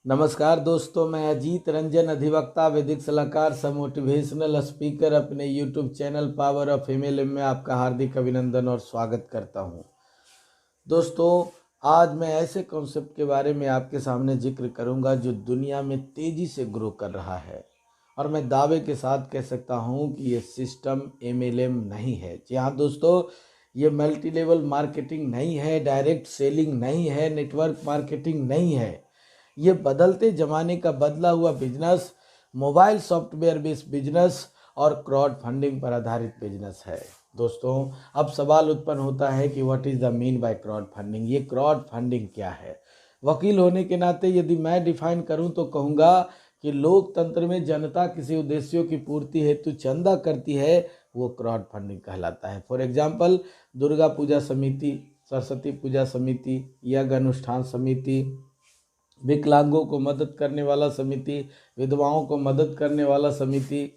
नमस्कार दोस्तों, मैं अजीत रंजन, अधिवक्ता, वैदिक सलाहकार, सह मोटिवेशनल स्पीकर अपने YouTube channel power of MLM में आपका हार्दिक अभिनंदन और स्वागत करता हूं। दोस्तों, आज मैं ऐसे कॉन्सेप्ट के बारे में आपके सामने जिक्र करूंगा जो दुनिया में तेजी से ग्रो कर रहा है और मैं दावे के साथ कह सकता हूं कि ये सिस्टम एमएलएम नहीं है। जी हाँ दोस्तों, ये मल्टी लेवल मार्केटिंग नहीं है, डायरेक्ट सेलिंग नहीं है, नेटवर्क मार्केटिंग नहीं है। ये बदलते ज़माने का बदला हुआ business, mobile software based business और क्राउड फंडिंग पर आधारित बिजनेस है। दोस्तों, अब सवाल उत्पन्न होता है कि what is the mean by crowd funding. ये क्राउड फंडिंग क्या है? वकील होने के नाते यदि मैं डिफाइन करूं तो कहूँगा कि लोकतंत्र में जनता किसी उद्देश्यों की पूर्ति हेतु चंदा करती है, वो क्राउड फंडिंग कहलाता है। फॉर एग्जाम्पल, दुर्गा पूजा समिति, सरस्वती पूजा समिति, यज्ञ अनुष्ठान समिति, विकलांगों को मदद करने वाला समिति, विधवाओं को मदद करने वाला समिति,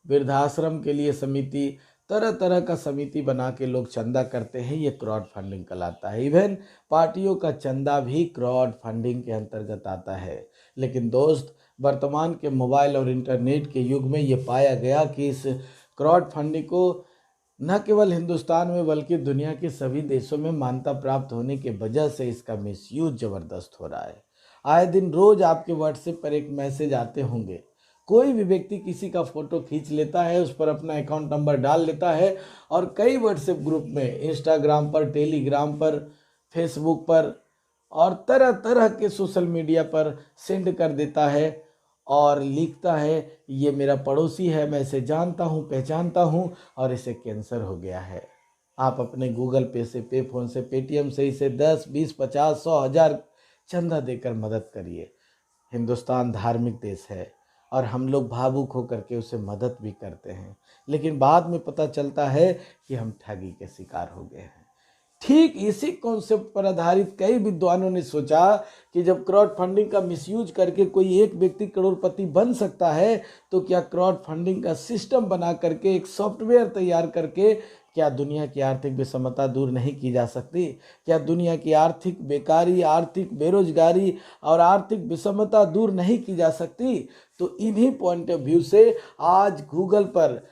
वृद्धाश्रम के लिए समिति, तरह तरह का समिति बना के लोग चंदा करते हैं। ये क्राउड फंडिंग कहलाता है। इवन पार्टियों का चंदा भी क्राउड फंडिंग के अंतर्गत आता है। लेकिन दोस्त, वर्तमान के मोबाइल और इंटरनेट के युग में ये पाया गया कि इस क्राउड फंडिंग को न केवल हिंदुस्तान में बल्कि दुनिया के सभी देशों में मान्यता प्राप्त होने की वजह से इसका मिसयूज जबरदस्त हो रहा है। आए दिन रोज आपके व्हाट्सएप पर एक मैसेज आते होंगे। कोई भी व्यक्ति किसी का फोटो खींच लेता है, उस पर अपना अकाउंट नंबर डाल लेता है और कई व्हाट्सएप ग्रुप में, इंस्टाग्राम पर, टेलीग्राम पर, फेसबुक पर और तरह तरह के सोशल मीडिया पर सेंड कर देता है और लिखता है, ये मेरा पड़ोसी है, मैं इसे जानता हूँ, पहचानता हूँ और इसे कैंसर हो गया है। आप अपने गूगल पे से, पे फोन से, पेटीएम से इसे 10, 20, 50, 100, 1000 चंदा देकर मदद करिए। हिंदुस्तान धार्मिक देश है और हम लोग भावुक होकर के उसे मदद भी करते हैं, लेकिन बाद में पता चलता है कि हम ठगी के शिकार हो गए हैं। ठीक इसी कॉन्सेप्ट पर आधारित कई विद्वानों ने सोचा कि जब क्राउड फंडिंग का मिसयूज करके कोई एक व्यक्ति करोड़पति बन सकता है, तो क्या क्राउड फंडिंग का सिस्टम बना करके, एक सॉफ्टवेयर तैयार करके, क्या दुनिया की आर्थिक विषमता दूर नहीं की जा सकती? क्या दुनिया की आर्थिक बेकारी, आर्थिक बेरोजगारी और आर्थिक विषमता दूर नहीं की जा सकती? तो इन्हीं पॉइंट ऑफ व्यू से आज गूगल पर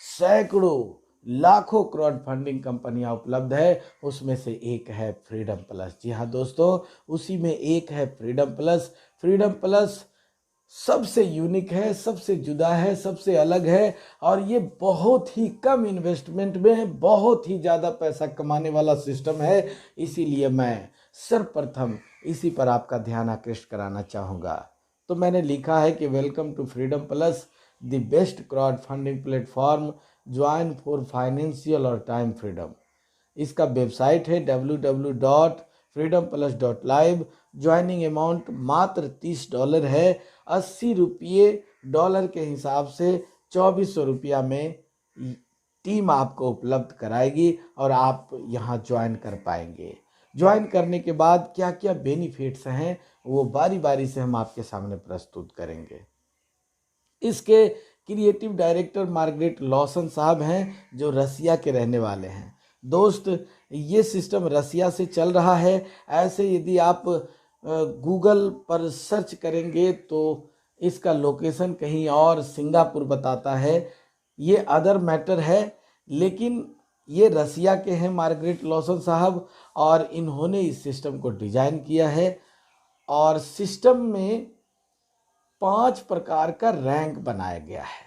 सैकड़ों, लाखों क्राउड फंडिंग कंपनियां उपलब्ध है। उसमें से एक है फ्रीडम प्लस। जी हाँ दोस्तों, उसी में एक है फ्रीडम प्लस। फ्रीडम प्लस सबसे यूनिक है, सबसे जुदा है, सबसे अलग है और ये बहुत ही कम इन्वेस्टमेंट में बहुत ही ज़्यादा पैसा कमाने वाला सिस्टम है। इसीलिए मैं सर्वप्रथम इसी पर आपका ध्यान आकृष्ट कराना चाहूँगा। तो मैंने लिखा है कि welcome to freedom plus, the best crowd funding platform, join for financial और टाइम फ्रीडम। इसका वेबसाइट है www.freedomplus.live। ज्वाइनिंग अमाउंट मात्र $30 है। 80 रुपये डॉलर के हिसाब से 2400 रुपया में टीम आपको उपलब्ध कराएगी और आप यहाँ ज्वाइन कर पाएंगे। ज्वाइन करने के बाद क्या क्या बेनिफिट्स हैं, वो बारी बारी से हम आपके सामने प्रस्तुत करेंगे। इसके क्रिएटिव डायरेक्टर मार्गरेट लॉसन साहब हैं, जो रसिया के रहने वाले हैं। दोस्त, ये सिस्टम रसिया से चल रहा है। ऐसे यदि आप गूगल पर सर्च करेंगे तो इसका लोकेशन कहीं और सिंगापुर बताता है। ये अदर मैटर है, लेकिन ये रसिया के हैं मार्गरेट लॉसन साहब और इन्होंने इस सिस्टम को डिजाइन किया है। और सिस्टम में 5 प्रकार का रैंक बनाया गया है।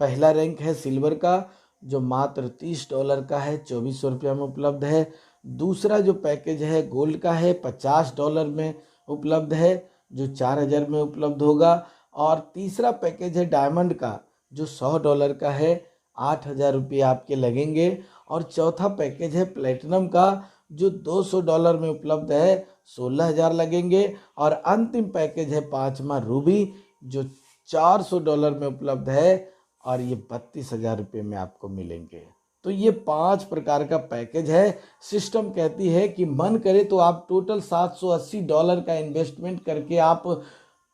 पहला रैंक है सिल्वर का, जो मात्र $30 का है, 2400 रुपया में उपलब्ध है। दूसरा जो पैकेज है गोल्ड का है, $50 में उपलब्ध है, जो 4000 में उपलब्ध होगा। और तीसरा पैकेज है डायमंड का, जो $100 का है, 8000 रुपये आपके लगेंगे। और चौथा पैकेज है प्लेटिनम का, जो $200 में उपलब्ध है, 16000 लगेंगे। और अंतिम पैकेज है पांचवा रूबी, जो $400 में उपलब्ध है और ये 32,000 रुपये में आपको मिलेंगे। तो ये 5 प्रकार का पैकेज है। सिस्टम कहती है कि मन करे तो आप टोटल $780 का इन्वेस्टमेंट करके आप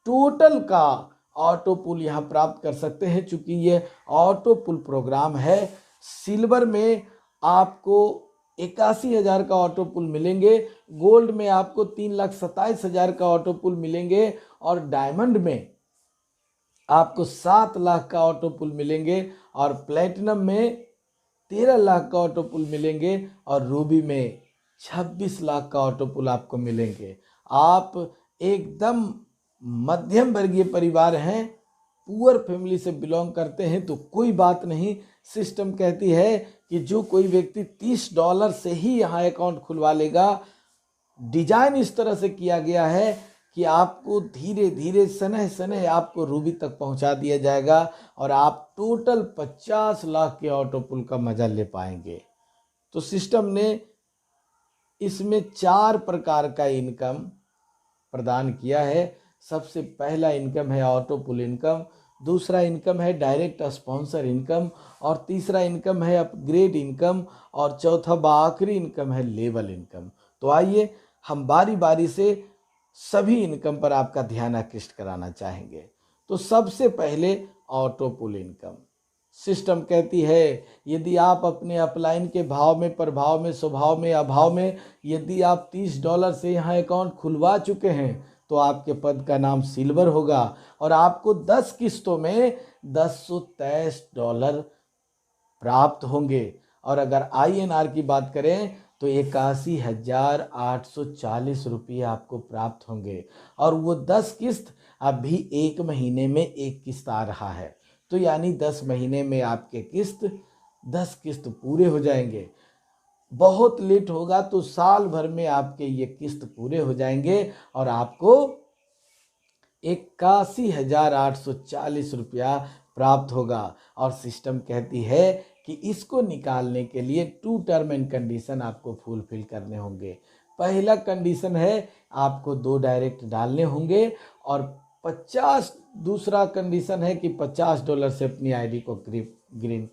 टोटल का ऑटो पुल यहाँ प्राप्त कर सकते हैं। चूंकि ये ऑटो पुल प्रोग्राम है, सिल्वर में आपको 81,000 का ऑटो पुल मिलेंगे। गोल्ड में आपको 3,27,000 का ऑटो पुल मिलेंगे और डायमंड में आपको 7 लाख का ऑटो पुल मिलेंगे और प्लेटिनम में 13 लाख का ऑटो पुल मिलेंगे और रूबी में 26 लाख का ऑटो पुल आपको मिलेंगे। आप एकदम मध्यम वर्गीय परिवार हैं, पुअर फैमिली से बिलोंग करते हैं तो कोई बात नहीं। सिस्टम कहती है कि जो कोई व्यक्ति $30 से ही यहाँ अकाउंट खुलवा लेगा, डिजाइन इस तरह से किया गया है कि आपको धीरे धीरे सनह सनह आपको रूबी तक पहुंचा दिया जाएगा और आप टोटल 50 लाख के ऑटो पुल का मजा ले पाएंगे। तो सिस्टम ने इसमें 4 प्रकार का इनकम प्रदान किया है। सबसे पहला इनकम है ऑटो पुल इनकम, दूसरा इनकम है डायरेक्ट स्पॉन्सर इनकम और तीसरा इनकम है अपग्रेड इनकम और चौथा आखिरी इनकम है लेवल इनकम। तो आइए हम बारी बारी से सभी इनकम पर आपका ध्यान आकृष्ट कराना चाहेंगे। तो सबसे पहले ऑटो पुल इनकम। सिस्टम कहती है यदि आप अपने अपलाइन के भाव में, प्रभाव में, स्वभाव में, अभाव में यदि आप $30 से यहाँ अकाउंट खुलवा चुके हैं तो आपके पद का नाम सिल्वर होगा और आपको 10 किस्तों में $1023 प्राप्त होंगे। और अगर INR की बात करें तो 81,840 रुपये आपको प्राप्त होंगे और वो 10 किस्त अभी 1 महीने में 1 किस्त आ रहा है। तो यानी 10 महीने में आपके 10 किस्त पूरे हो जाएंगे। बहुत लेट होगा तो साल भर में आपके ये किस्त पूरे हो जाएंगे और आपको 81,840 रुपया प्राप्त होगा। और सिस्टम कहती है कि इसको निकालने के लिए 2 टर्म एंड कंडीशन आपको फुलफिल करने होंगे। पहला कंडीशन है आपको 2 डायरेक्ट डालने होंगे और दूसरा कंडीशन है कि $50 से अपनी आईडी को ग्रीन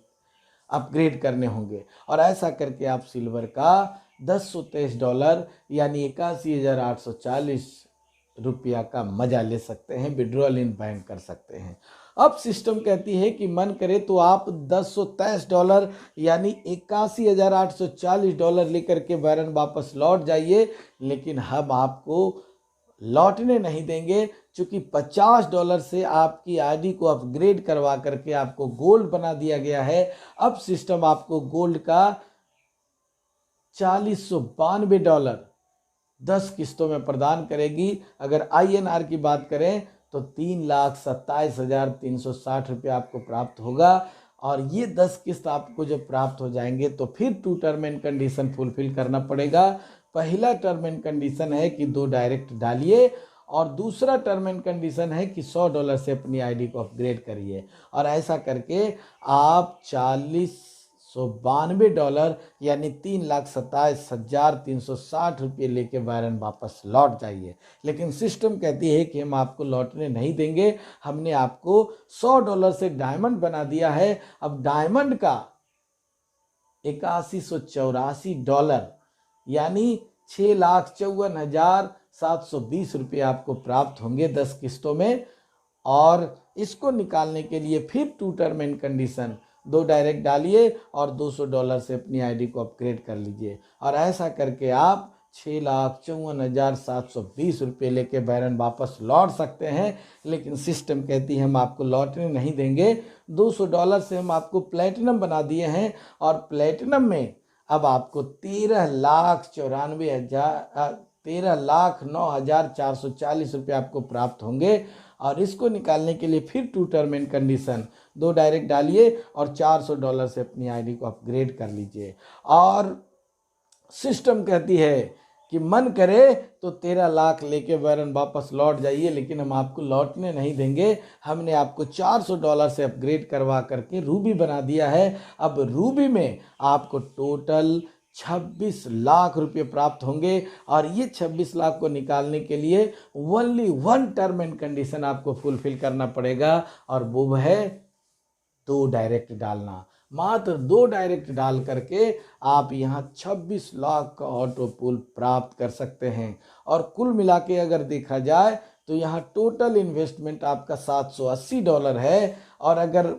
अपग्रेड करने होंगे और ऐसा करके आप सिल्वर का $1023 यानी 81,840 रुपया का मजा ले सकते हैं, विड्रॉल इन बैंक कर सकते हैं। अब सिस्टम कहती है कि मन करे तो आप $1023 यानी $81,840 लेकर के बैरन वापस लौट जाइए, लेकिन हम आपको लौटने नहीं देंगे क्योंकि $50 से आपकी आईडी को अपग्रेड करवा करके आपको गोल्ड बना दिया गया है। अब सिस्टम आपको गोल्ड का $4,192 10 किस्तों में प्रदान करेगी। अगर INR की बात करें तो 3,27,360 रुपये आपको प्राप्त होगा और ये 10 किस्त आपको जब प्राप्त हो जाएंगे तो फिर 2 टर्म एंड कंडीशन फुलफिल करना पड़ेगा। पहला टर्म एंड कंडीशन है कि 2 डायरेक्ट डालिए और दूसरा टर्म एंड कंडीशन है कि $100 से अपनी आईडी को अपग्रेड करिए और ऐसा करके आप $4,192 यानी 3,27,360 रुपये लेके बैरन वापस लौट जाइए। लेकिन सिस्टम कहती है कि हम आपको लौटने नहीं देंगे, हमने आपको $100 से डायमंड बना दिया है। अब डायमंड का $81,184 यानी 6,54,720 रुपये आपको प्राप्त होंगे 10 किस्तों में। और इसको निकालने के लिए फिर 2 टर्म एंड कंडीशन, 2 डायरेक्ट डालिए और $200 से अपनी आईडी को अपग्रेड कर लीजिए और ऐसा करके आप 6,54,720 रुपये लेके बैरन वापस लौट सकते हैं। लेकिन सिस्टम कहती है हम आपको लौटने नहीं देंगे। $200 से हम आपको प्लेटिनम बना दिए हैं और प्लेटिनम में अब आपको 13,09,440 रुपये आपको प्राप्त होंगे और इसको निकालने के लिए फिर 2 टर्म एंड कंडीशन, 2 डायरेक्ट डालिए और $400 से अपनी आईडी को अपग्रेड कर लीजिए। और सिस्टम कहती है कि मन करे तो 13 लाख लेके बैरन वापस लौट जाइए, लेकिन हम आपको लौटने नहीं देंगे। हमने आपको $400 से अपग्रेड करवा करके रूबी बना दिया है। अब रूबी में आपको टोटल 26 लाख रुपये प्राप्त होंगे और ये 26 लाख को निकालने के लिए ओनली 1 टर्म एंड कंडीशन आपको फुलफिल करना पड़ेगा और वो है 2 डायरेक्ट डालना। मात्र 2 डायरेक्ट डाल करके आप यहाँ 26 लाख का ऑटो पुल प्राप्त कर सकते हैं। और कुल मिला के अगर देखा जाए तो यहाँ टोटल इन्वेस्टमेंट आपका $780 है और अगर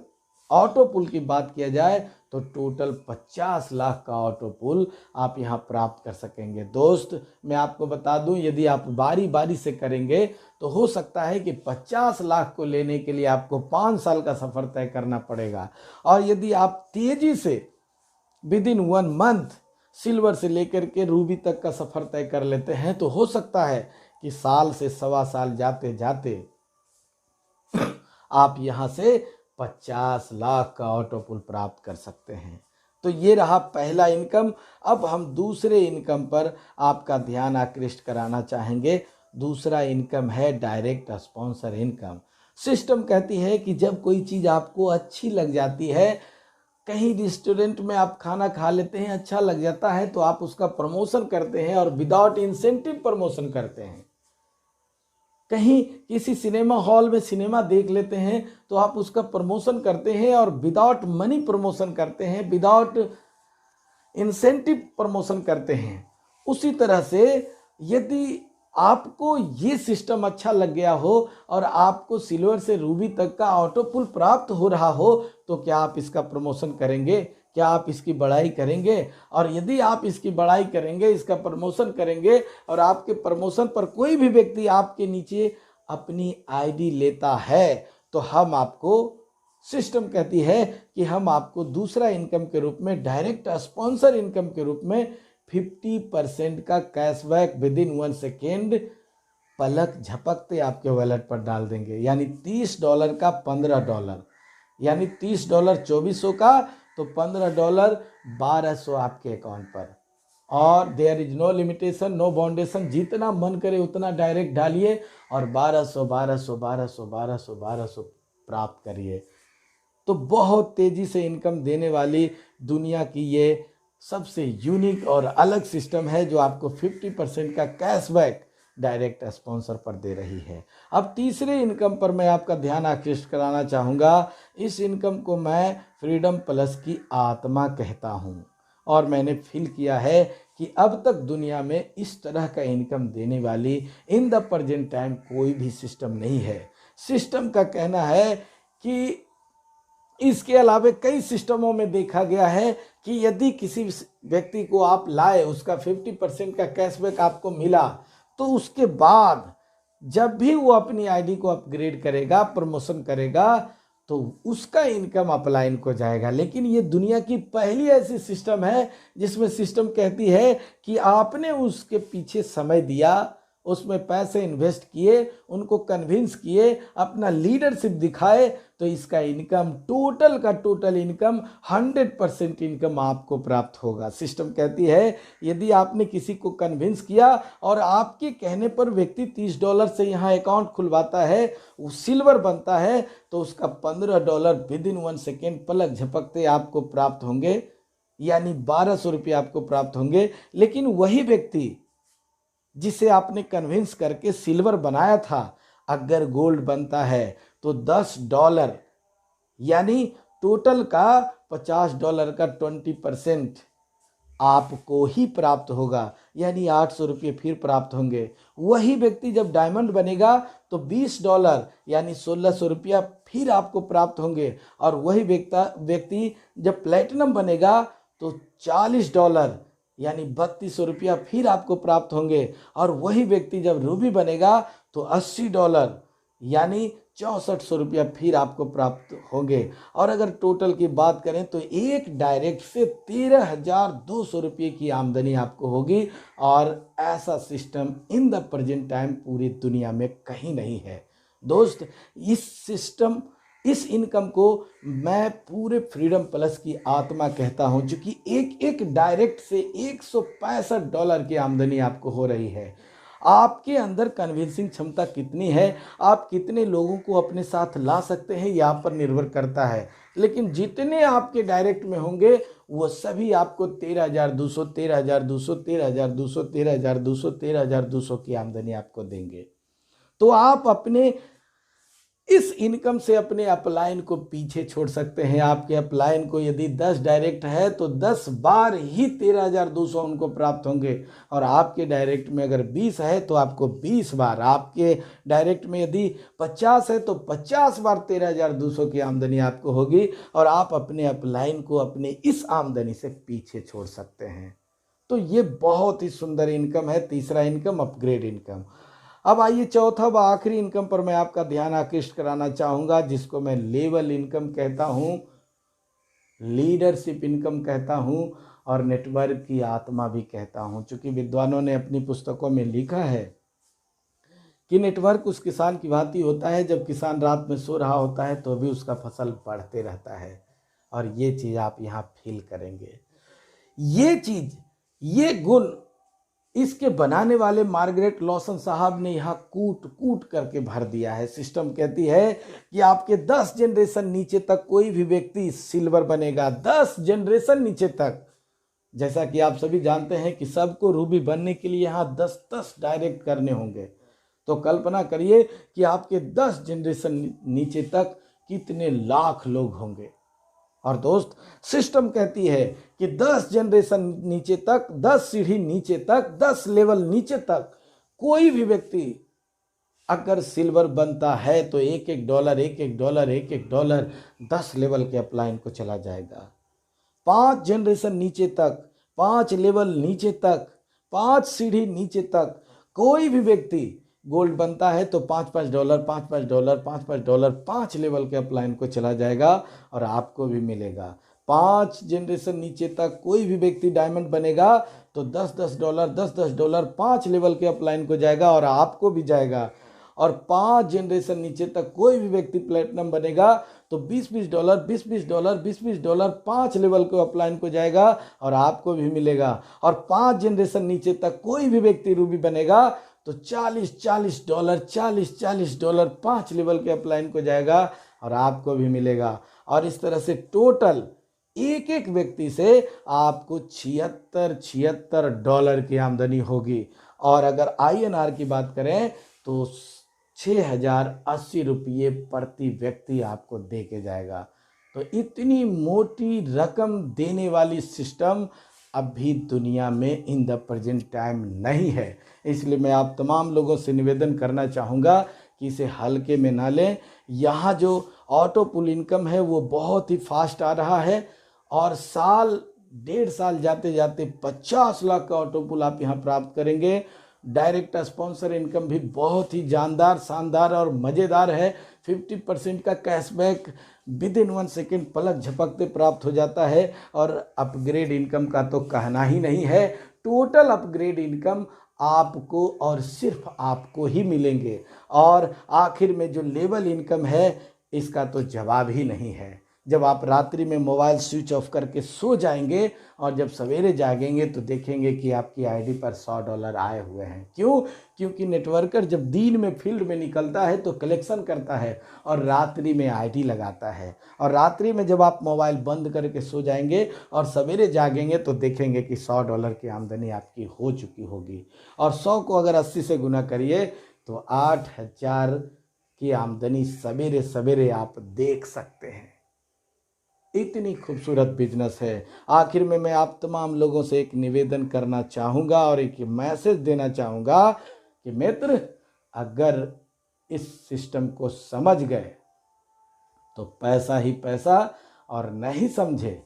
ऑटो पुल की बात किया जाए तो टोटल 50 लाख का ऑटो पुल आप यहाँ प्राप्त कर सकेंगे। दोस्त मैं आपको बता दूं, यदि आप बारी बारी से करेंगे तो हो सकता है कि 50 लाख को लेने के लिए आपको 5 साल का सफ़र तय करना पड़ेगा, और यदि आप तेजी से विद इन 1 मंथ सिल्वर से लेकर के रूबी तक का सफ़र तय कर लेते हैं तो हो सकता है कि साल से सवा साल जाते जाते आप यहाँ से 50 लाख का ऑटो पुल प्राप्त कर सकते हैं। तो ये रहा पहला इनकम। अब हम दूसरे इनकम पर आपका ध्यान आकृष्ट कराना चाहेंगे। दूसरा इनकम है डायरेक्ट स्पॉन्सर इनकम। सिस्टम कहती है कि जब कोई चीज़ आपको अच्छी लग जाती है, कहीं रेस्टोरेंट में आप खाना खा लेते हैं, अच्छा लग जाता है, तो आप उसका प्रमोशन करते हैं और विदाउट इंसेंटिव प्रमोशन करते हैं। कहीं किसी सिनेमा हॉल में सिनेमा देख लेते हैं तो आप उसका प्रमोशन करते हैं और विदाउट मनी प्रमोशन करते हैं, विदाउट इंसेंटिव प्रमोशन करते हैं। उसी तरह से यदि आपको ये सिस्टम अच्छा लग गया हो और आपको सिल्वर से रूबी तक का ऑटो पुल प्राप्त हो रहा हो, तो क्या आप इसका प्रमोशन करेंगे? क्या आप इसकी बड़ाई करेंगे? और यदि आप इसकी बड़ाई करेंगे, इसका प्रमोशन करेंगे, और आपके प्रमोशन पर कोई भी व्यक्ति आपके नीचे अपनी आईडी लेता है, तो हम आपको, सिस्टम कहती है कि हम आपको दूसरा इनकम के रूप में, डायरेक्ट स्पॉन्सर इनकम के रूप में 50% का कैशबैक विद इन 1 सेकेंड पलक झपकते आपके वॉलेट पर डाल देंगे। यानी $30 का $15, यानी $30 2400 का, तो $15 1200 आपके अकाउंट पर। और there is no limitation, no boundation, जितना मन करे उतना डायरेक्ट डालिए और 1200 प्राप्त करिए। तो बहुत तेजी से इनकम देने वाली दुनिया की ये सबसे यूनिक और अलग सिस्टम है जो आपको 50% का कैशबैक डायरेक्ट स्पॉन्सर पर दे रही है। अब तीसरे इनकम पर मैं आपका ध्यान आकृष्ट कराना चाहूँगा। इस इनकम को मैं फ्रीडम प्लस की आत्मा कहता हूँ, और मैंने फील किया है कि अब तक दुनिया में इस तरह का इनकम देने वाली इन द प्रेजेंट टाइम कोई भी सिस्टम नहीं है। सिस्टम का कहना है कि इसके अलावा कई सिस्टमों में देखा गया है कि यदि किसी व्यक्ति को आप लाए, उसका 50% का कैशबैक आपको मिला, तो उसके बाद जब भी वो अपनी आईडी को अपग्रेड करेगा, प्रमोशन करेगा, तो उसका इनकम अपलाइन को जाएगा। लेकिन ये दुनिया की पहली ऐसी सिस्टम है जिसमें सिस्टम कहती है कि आपने उसके पीछे समय दिया, उसमें पैसे इन्वेस्ट किए, उनको कन्विंस किए, अपना लीडरशिप दिखाए, तो इसका इनकम, टोटल का टोटल इनकम 100% इनकम आपको प्राप्त होगा। सिस्टम कहती है यदि आपने किसी को कन्विंस किया और आपके कहने पर व्यक्ति $30 से यहाँ अकाउंट खुलवाता है, वो सिल्वर बनता है, तो उसका $15 विद इन 1 सेकेंड पलक झपकते आपको प्राप्त होंगे, यानी 1200 रुपये आपको प्राप्त होंगे। लेकिन वही व्यक्ति जिसे आपने कन्विंस करके सिल्वर बनाया था, अगर गोल्ड बनता है तो $10, यानी टोटल का $50 का 20% आपको ही प्राप्त होगा, यानी 800 रुपये फिर प्राप्त होंगे। वही व्यक्ति जब डायमंड बनेगा तो $20, यानी 1600 रुपया फिर आपको प्राप्त होंगे। और वही व्यक्ति जब प्लेटिनम बनेगा तो $40, यानी 3200 रुपया फिर आपको प्राप्त होंगे। और वही व्यक्ति जब रूबी बनेगा तो $80, यानी 6400 रुपया फिर आपको प्राप्त होंगे। और अगर टोटल की बात करें तो एक डायरेक्ट से 13,200 रुपये की आमदनी आपको होगी। और ऐसा system in the present time पूरी दुनिया में कहीं नहीं है। दोस्त, इस इनकम को मैं पूरे फ्रीडम प्लस की आत्मा कहता हूं, जो कि एक डायरेक्ट से $165 की आमदनी आपको हो रही है। आपके अंदर कन्विंसिंग क्षमता कितनी है, आप कितने लोगों को अपने साथ ला सकते हैं, यहाँ पर निर्भर करता है। लेकिन जितने आपके डायरेक्ट में होंगे वो सभी आपको 13,200, 13,200, 13,200, 13,200, 13,200 की आमदनी आपको देंगे। तो आप अपने इस इनकम से अपने अपलाइन को पीछे छोड़ सकते हैं। आपके अपलाइन को यदि 10 डायरेक्ट है तो 10 बार ही 13,200 उनको प्राप्त होंगे, और आपके डायरेक्ट में अगर 20 है तो आपको 20 बार, आपके डायरेक्ट में यदि 50 है तो 50 बार 13,200 की आमदनी आपको होगी, और आप अपने अपलाइन को अपने इस आमदनी से पीछे छोड़ सकते हैं। तो ये बहुत ही सुंदर इनकम है, तीसरा इनकम अपग्रेड इनकम। अब आइए चौथा व आखिरी इनकम पर मैं आपका ध्यान आकृष्ट कराना चाहूँगा, जिसको मैं लेवल इनकम कहता हूँ, लीडरशिप इनकम कहता हूँ, और नेटवर्क की आत्मा भी कहता हूँ। चूँकि विद्वानों ने अपनी पुस्तकों में लिखा है कि नेटवर्क उस किसान की भांति होता है, जब किसान रात में सो रहा होता है तो भी उसका फसल बढ़ते रहता है, और ये चीज़ आप यहाँ फील करेंगे। ये चीज़, ये गुण इसके बनाने वाले मार्गरेट लॉसन साहब ने यहाँ कूट कूट करके भर दिया है। सिस्टम कहती है कि आपके 10 जनरेशन नीचे तक कोई भी व्यक्ति सिल्वर बनेगा, 10 जनरेशन नीचे तक। जैसा कि आप सभी जानते हैं कि सबको रूबी बनने के लिए यहाँ 10-10 डायरेक्ट करने होंगे। तो कल्पना करिए कि आपके 10 जनरेशन नीचे तक कितने लाख लोग होंगे। और दोस्त, सिस्टम कहती है कि 10 जनरेशन नीचे तक, 10 सीढ़ी नीचे तक, 10 लेवल नीचे तक कोई भी व्यक्ति अगर सिल्वर बनता है तो $1-1 $1-1 10 लेवल के अपलाइन को चला जाएगा। 5 जनरेशन नीचे तक, 5 लेवल नीचे तक, 5 सीढ़ी नीचे तक कोई भी व्यक्ति गोल्ड बनता है तो $5-5 $5-5 $5-5 5 लेवल के अपलाइन को चला जाएगा, और आपको भी मिलेगा। 5 जनरेशन नीचे तक कोई भी व्यक्ति डायमंड बनेगा तो $10-10 $10-10 5 लेवल के अपलाइन को जाएगा, और आपको भी जाएगा। और 5 जनरेशन नीचे तक कोई भी व्यक्ति प्लेटिनम बनेगा तो $20-20 $20-20 $20-20 5 लेवल के अपलाइन को जाएगा, और आपको भी मिलेगा। और 5 जनरेशन नीचे तक कोई भी व्यक्ति रूबी बनेगा तो $40-40 $40-40 5 लेवल के अपलाइन को जाएगा, और आपको भी मिलेगा। और इस तरह से टोटल एक एक व्यक्ति से आपको $76 की आमदनी होगी। और अगर INR की बात करें तो 6,080 रुपये प्रति व्यक्ति आपको दे के जाएगा। तो इतनी मोटी रकम देने वाली सिस्टम अभी दुनिया में इन द प्रेजेंट टाइम नहीं है। इसलिए मैं आप तमाम लोगों से निवेदन करना चाहूँगा कि इसे हल्के में ना लें। यहाँ जो ऑटो पुल इनकम है वो बहुत ही फास्ट आ रहा है, और साल 1.5 साल जाते जाते 50 लाख का ऑटो पुल आप यहाँ प्राप्त करेंगे। डायरेक्ट स्पॉन्सर इनकम भी बहुत ही जानदार, शानदार और मज़ेदार है। 50% का कैशबैक विद इन 1 सेकेंड पलक झपकते प्राप्त हो जाता है। और अपग्रेड इनकम का तो कहना ही नहीं है। टोटल अपग्रेड इनकम आपको और सिर्फ आपको ही मिलेंगे। और आखिर में जो लेवल इनकम है, इसका तो जवाब ही नहीं है। जब आप रात्रि में मोबाइल स्विच ऑफ करके सो जाएंगे और जब सवेरे जागेंगे तो देखेंगे कि आपकी आईडी पर $100 आए हुए हैं। क्यों? क्योंकि नेटवर्कर जब दिन में फील्ड में निकलता है तो कलेक्शन करता है, और रात्रि में आईडी लगाता है। और रात्रि में जब आप मोबाइल बंद करके सो जाएंगे और सवेरे जागेंगे तो देखेंगे कि $100 की आमदनी आपकी हो चुकी होगी। और 100 को अगर 80 से गुना करिए तो 8,000 की आमदनी सवेरे सवेरे आप देख सकते हैं। इतनी खूबसूरत बिजनेस है। आखिर में मैं आप तमाम लोगों से एक निवेदन करना चाहूँगा और एक मैसेज देना चाहूँगा कि मित्र, अगर इस सिस्टम को समझ गए तो पैसा ही पैसा, और नहीं समझे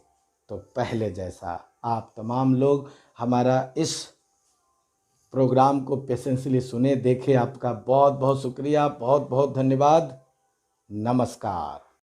तो पहले जैसा। आप तमाम लोग हमारा इस प्रोग्राम को पेशेंसली सुने, देखे। आपका बहुत बहुत शुक्रिया, बहुत बहुत धन्यवाद। नमस्कार।